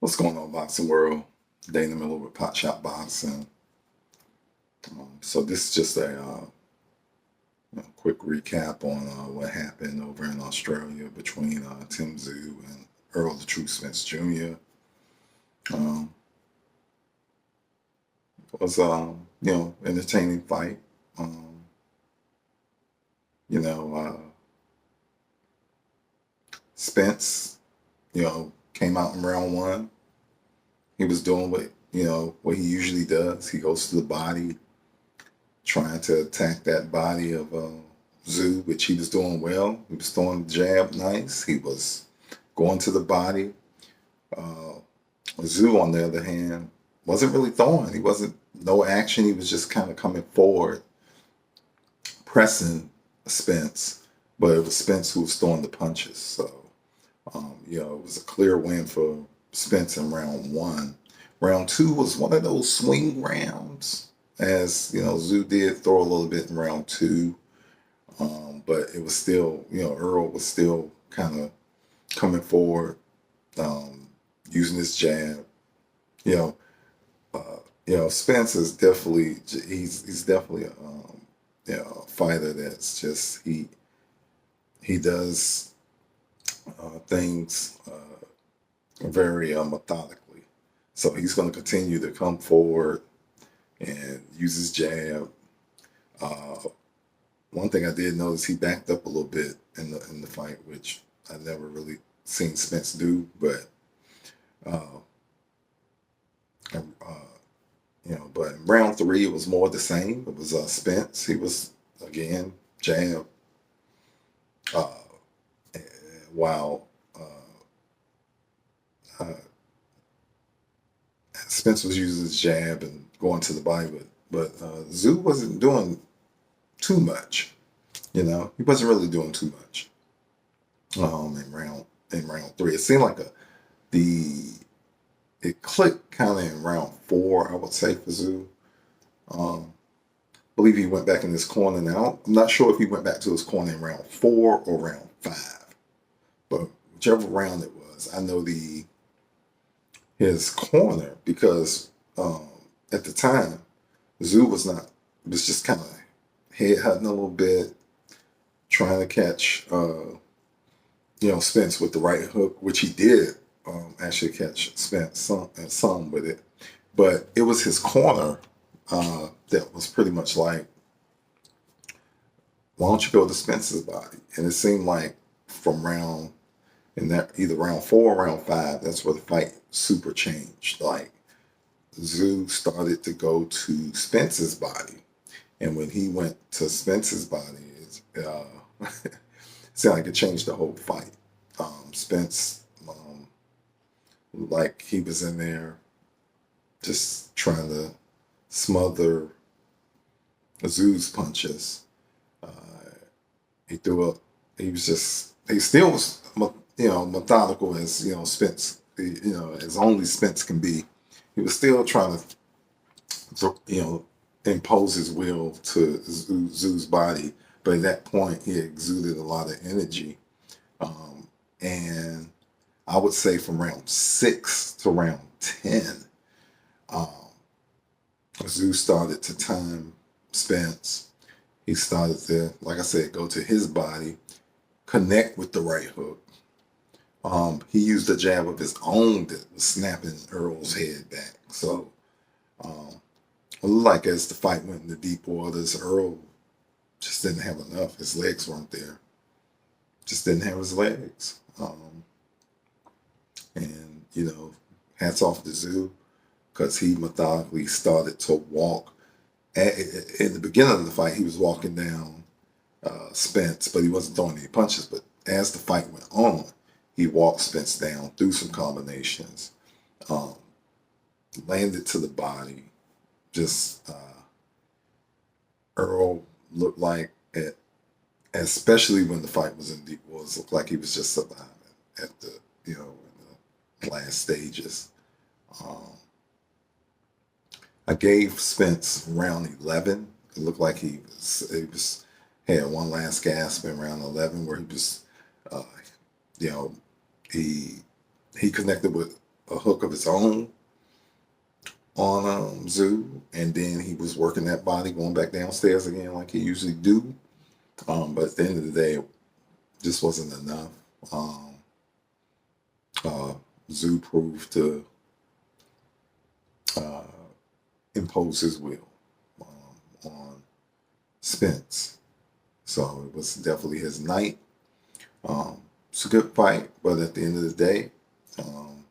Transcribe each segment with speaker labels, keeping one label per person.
Speaker 1: What's going on, boxing world? Dana Miller with Pot Shot Boxing. So this is just a quick recap on what happened over in Australia between Tim Tszyu and Errol Spence Jr. Um, it was entertaining fight. Um, you know, Spence, came out in round one. He was doing what he usually does. He goes to the body, trying to attack that body of Tszyu, which he was doing well. He was throwing the jab nice. He was going to the body. Uh, Tszyu, on the other hand, wasn't really throwing. He wasn't no action. He was just kind of coming forward, pressing Spence, but it was Spence who was throwing the punches. So it was a clear win for Spence in round one. Round two was one of those swing rounds, as Tszyu did throw a little bit in round two, but it was still, Earl was still kind of coming forward, using his jab. You know, Spence is definitely he's definitely a fighter that's just he does things very methodically. So he's going to continue to come forward and use his jab. Uh, One thing I did notice, he backed up a little bit in the fight, which I never really seen Spence do. But uh, but in round three, it was more the same. It was Spence. He was again jab, uh, while uh, Spence was using his jab and going to the body, but Tszyu wasn't doing too much. He wasn't really doing too much in round three. It seemed like the it clicked kind of in round four, I would say, for Tszyu. I believe he went back in his corner now. I'm not sure if he went back to his corner in round four or round five, but whichever round it was, I know his corner, because at the time Tszyu was just kind of head hunting a little bit, trying to catch Spence with the right hook, which he did actually catch Spence some with it, but it was his corner that was pretty much like, why don't you go to Spence's body? And it seemed like from in that either round four or round five, that's where the fight super changed. Like Tszyu started to go to Spence's body, and when he went to Spence's body, it sounded like it changed the whole fight. Spence, like he was in there just trying to smother Tszyu's punches. Uh, he threw up. He still was, methodical as Spence, as only Spence can be. He was still trying to, impose his will to Tszyu's body, but at that point he exuded a lot of energy. And I would say from round 6 to round 10, um, Tszyu started to time Spence. He started to, like I said, go to his body, connect with the right hook. He used a jab of his own that was snapping Earl's head back. So, it looked like as the fight went into deep waters, Earl just didn't have enough. His legs weren't there. Just didn't have his legs. And, hats off to Tszyu, because he methodically started to walk. In the beginning of the fight, he was walking down Spence, but he wasn't throwing any punches. But as the fight went on, he walked Spence down through some combinations, um, landed to the body. Just Earl looked like, especially when the fight was in deep waters, looked like he was just surviving at in the last stages. Um, I gave Spence round 11. It looked like he had one last gasp in round 11 where he was, uh, you know, he connected with a hook of his own on Tszyu, and then he was working that body, going back downstairs again like he usually do. But at the end of the day, it just wasn't enough. Um, uh, Tszyu proved to uh, impose his will on Spence. So it was definitely his night. It's a good fight, but at the end of the day, um,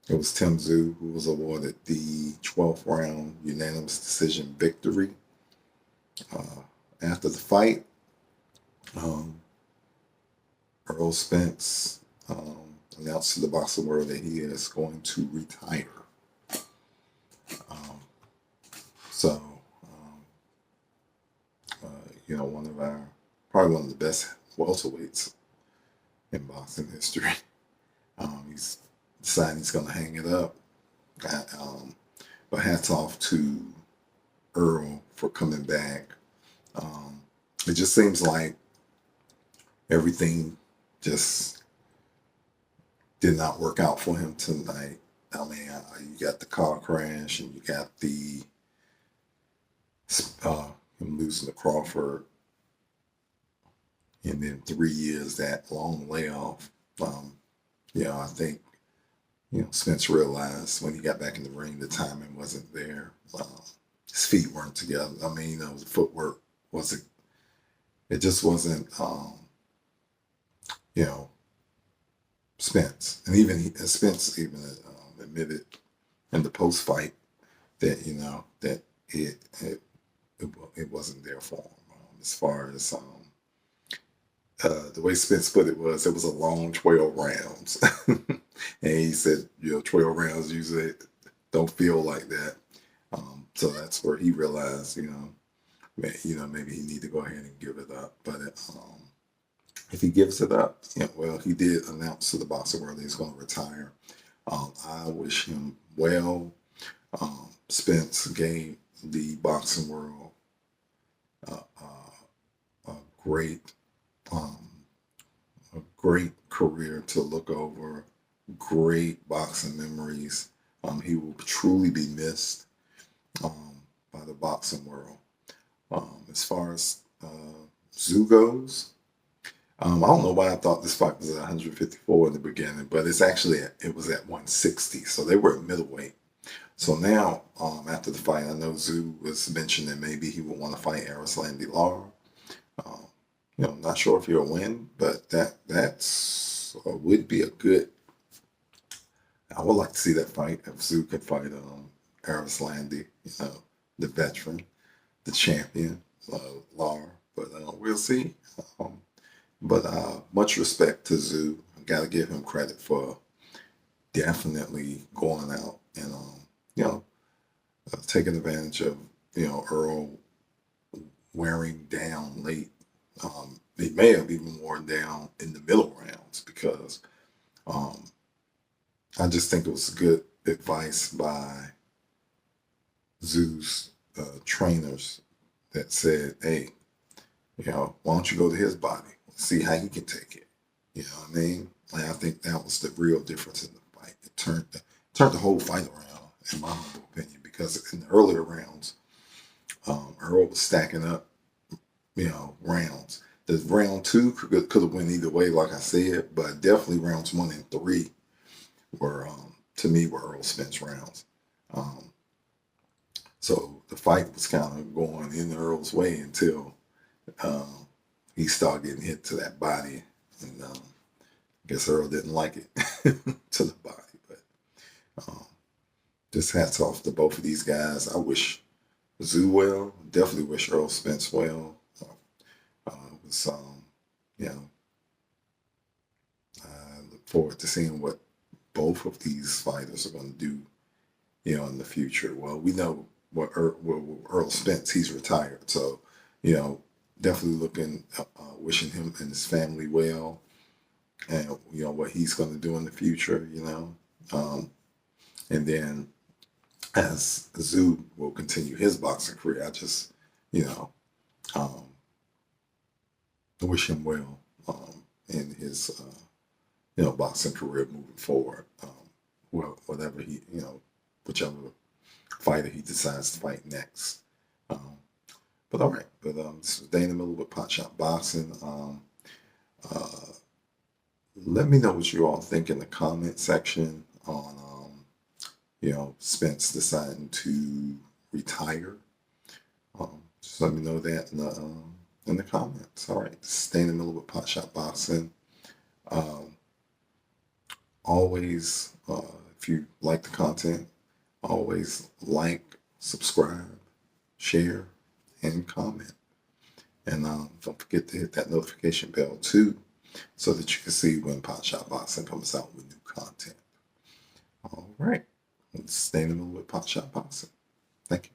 Speaker 1: it was Tim Tszyu who was awarded the 12th round unanimous decision victory. After the fight, um, Errol Spence announced to the boxing world that he is going to retire. Um, so, um, probably one of the best welterweights in boxing history. He's deciding he's going to hang it up. But hats off to Earl for coming back. It just seems like everything just did not work out for him tonight. I mean, you got the car crash, and you got the him losing to Crawford, and then 3 years that long layoff. I think Spence realized when he got back in the ring, the timing wasn't there. His feet weren't together. I mean, the footwork wasn't. It just wasn't. Spence, and Spence even admitted in the post fight that that it wasn't there for him. As far as the way Spence put it was a long 12 rounds, and he said 12 rounds usually don't feel like that. So that's where he realized maybe he need to go ahead and give it up, but if he gives it up, he did announce to the boxing world that he's going to retire. I wish him well. Spence gave the boxing world a great, a great career to look over. Great boxing memories. He will truly be missed by the boxing world. As far as Tszyu goes, I don't know why I thought this fight was at 154 in the beginning, but it was at 160, so they were at middleweight. So now, after the fight, I know Tszyu was mentioning that maybe he would want to fight Errol Spence Jr. Not sure if he'll win, but that's would be a good. I would like to see that fight if Tszyu could fight Errol Spence, the veteran, the champion, Lar. But we'll see. But much respect to Tszyu. I got to give him credit for definitely going out and taking advantage of Earl wearing down late. They may have even worn down in the middle rounds because I just think it was good advice by Tszyu's trainers that said, "Hey, why don't you go to his body? See how he can take it." You know what I mean? Like, I think that was the real difference in the fight. It turned the whole fight around, in my humble opinion, because in the earlier rounds, Earl was stacking up, rounds. The round two could have went either way, like I said, but definitely rounds 1 and 3 were, to me, were Errol Spence rounds. So the fight was kind of going in Earl's way until he started getting hit to that body, and I guess Earl didn't like it to the body. But just hats off to both of these guys. I wish Tszyu well. Definitely wish Errol Spence well. It was, I look forward to seeing what both of these fighters are going to do, in the future. Well, we know what Errol Spence, he's retired, so definitely looking, wishing him and his family well, and what he's going to do in the future. And then as Tszyu will continue his boxing career, I just wish him well in his boxing career moving forward. well, whatever he, whichever fighter he decides to fight next. Um, but all right, but this is Dana Miller with Pot Shot Boxing. Uh, Let me know what you all think in the comment section on, Spence deciding to retire. Just let me know that in the comments. All right, this is Dana Miller with Pot Shot Boxing. Always, if you like the content, always like, subscribe, share, and comment. And don't forget to hit that notification bell too, so that you can see when Pot Shot Boxing comes out with new content. All right, let's stay in the middle with Pot Shot Boxing. Thank you.